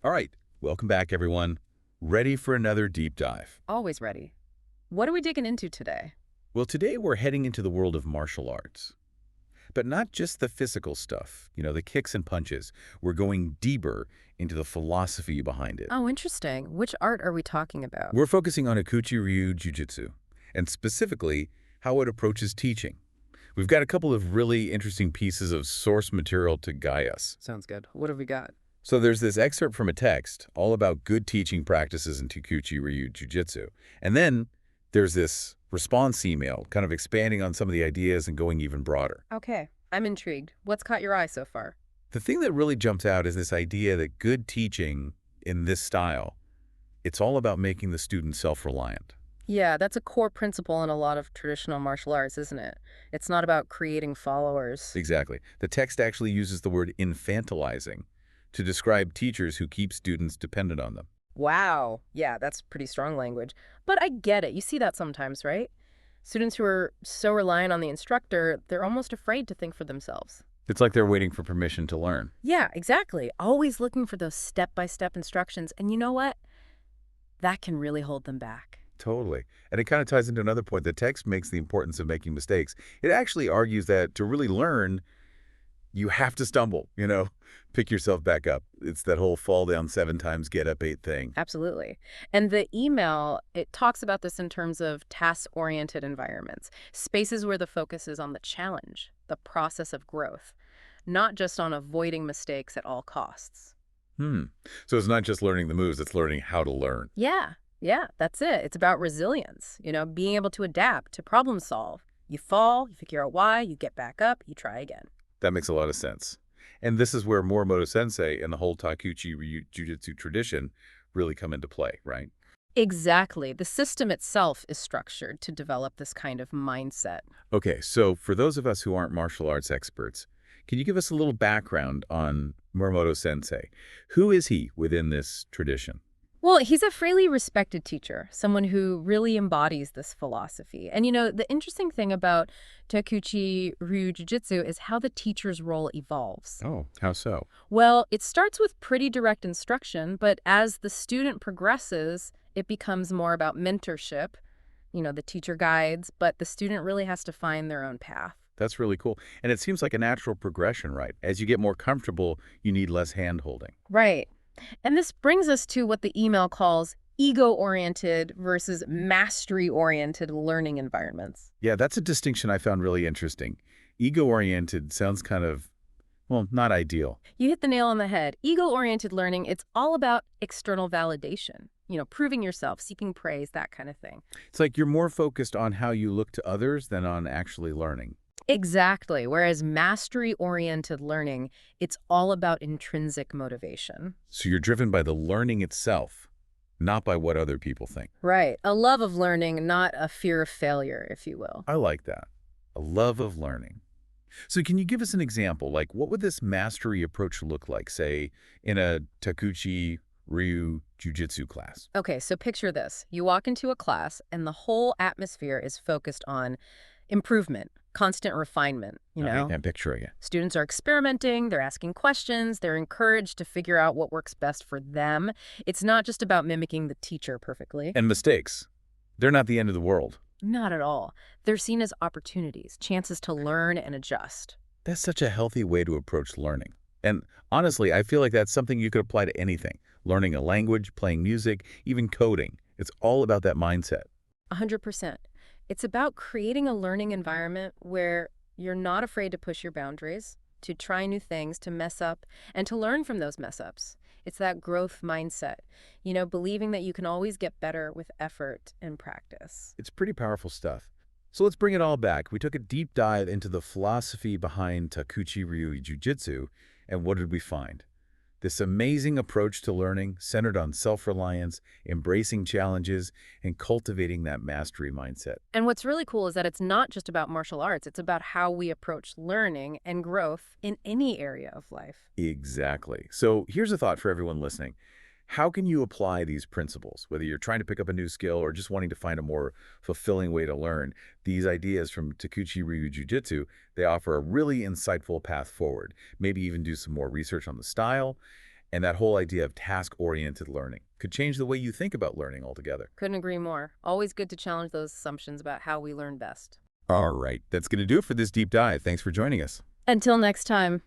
All right, welcome back, everyone. Ready for another deep dive? Always ready. What are we digging into today? Well, today we're heading into the world of martial arts. But not just the physical stuff, the kicks and punches. We're going deeper into the philosophy behind it. Oh, interesting. Which art are we talking about? We're focusing on Takeuchi Ryu Jujutsu, and specifically how it approaches teaching. We've got a couple of really interesting pieces of source material to guide us. Sounds good. What have we got? So there's this excerpt from a text all about good teaching practices in Takeuchi Ryu Jujutsu. And then there's this response email kind of expanding on some of the ideas and going even broader. Okay, I'm intrigued. What's caught your eye so far? The thing that really jumps out is this idea that good teaching in this style, it's all about making the student self-reliant. Yeah, that's a core principle in a lot of traditional martial arts, isn't it? It's not about creating followers. Exactly. The text actually uses the word infantilizing to describe teachers who keep students dependent on them. Wow. Yeah, that's pretty strong language. But I get it. You see that sometimes, right? Students who are so reliant on the instructor, they're almost afraid to think for themselves. It's like they're waiting for permission to learn. Yeah, exactly. Always looking for those step-by-step instructions. And you know what? That can really hold them back. Totally. And it kind of ties into another point. The text makes the importance of making mistakes. It actually argues that to really learn, you have to stumble, pick yourself back up. It's that whole fall down 7 times, get up 8 thing. Absolutely. And the email, it talks about this in terms of task-oriented environments, spaces where the focus is on the challenge, the process of growth, not just on avoiding mistakes at all costs. Hmm. So it's not just learning the moves, it's learning how to learn. Yeah, yeah, that's it. It's about resilience, being able to adapt, to problem solve. You fall, you figure out why, you get back up, you try again. That makes a lot of sense. And this is where Muramoto sensei and the whole Takeuchi Ryu Jujutsu tradition really come into play, right? Exactly. The system itself is structured to develop this kind of mindset. Okay, so for those of us who aren't martial arts experts, can you give us a little background on Muramoto sensei? Who is he within this tradition? Well, he's a freely respected teacher, someone who really embodies this philosophy. And the interesting thing about Takeuchi Ryu Jujutsu is how the teacher's role evolves. Oh, how so? Well, it starts with pretty direct instruction, but as the student progresses, it becomes more about mentorship. The teacher guides, but the student really has to find their own path. That's really cool. And it seems like a natural progression, right? As you get more comfortable, you need less hand-holding. Right. And this brings us to what the email calls ego-oriented versus mastery-oriented learning environments. Yeah, that's a distinction I found really interesting. Ego-oriented sounds kind of, well, not ideal. You hit the nail on the head. Ego-oriented learning, it's all about external validation, proving yourself, seeking praise, that kind of thing. It's like you're more focused on how you look to others than on actually learning. Exactly. Whereas mastery-oriented learning, it's all about intrinsic motivation. So you're driven by the learning itself, not by what other people think. Right. A love of learning, not a fear of failure, if you will. I like that. A love of learning. So can you give us an example? Like, what would this mastery approach look like, say, in a Takeuchi Ryu Jujutsu class? Okay, so picture this. You walk into a class, and the whole atmosphere is focused on improvement, constant refinement. I'm picturing it. Students are experimenting, they're asking questions, they're encouraged to figure out what works best for them. It's not just about mimicking the teacher perfectly. And mistakes. They're not the end of the world. Not at all. They're seen as opportunities, chances to learn and adjust. That's such a healthy way to approach learning. And honestly, I feel like that's something you could apply to anything. Learning a language, playing music, even coding. It's all about that mindset. 100%. It's about creating a learning environment where you're not afraid to push your boundaries, to try new things, to mess up, and to learn from those mess-ups. It's that growth mindset, believing that you can always get better with effort and practice. It's pretty powerful stuff. So let's bring it all back. We took a deep dive into the philosophy behind Takeuchi Ryu Jujutsu, and what did we find? This amazing approach to learning centered on self-reliance, embracing challenges, and cultivating that mastery mindset. And what's really cool is that it's not just about martial arts. It's about how we approach learning and growth in any area of life. Exactly. So here's a thought for everyone listening. How can you apply these principles, whether you're trying to pick up a new skill or just wanting to find a more fulfilling way to learn? These ideas from Takeuchi Ryu Jujutsu, they offer a really insightful path forward. Maybe even do some more research on the style And that whole idea of task-oriented learning could change the way you think about learning altogether. Couldn't agree more. Always good to challenge those assumptions about how we learn best. All right, that's going to do it for this deep dive. Thanks for joining us. Until next time.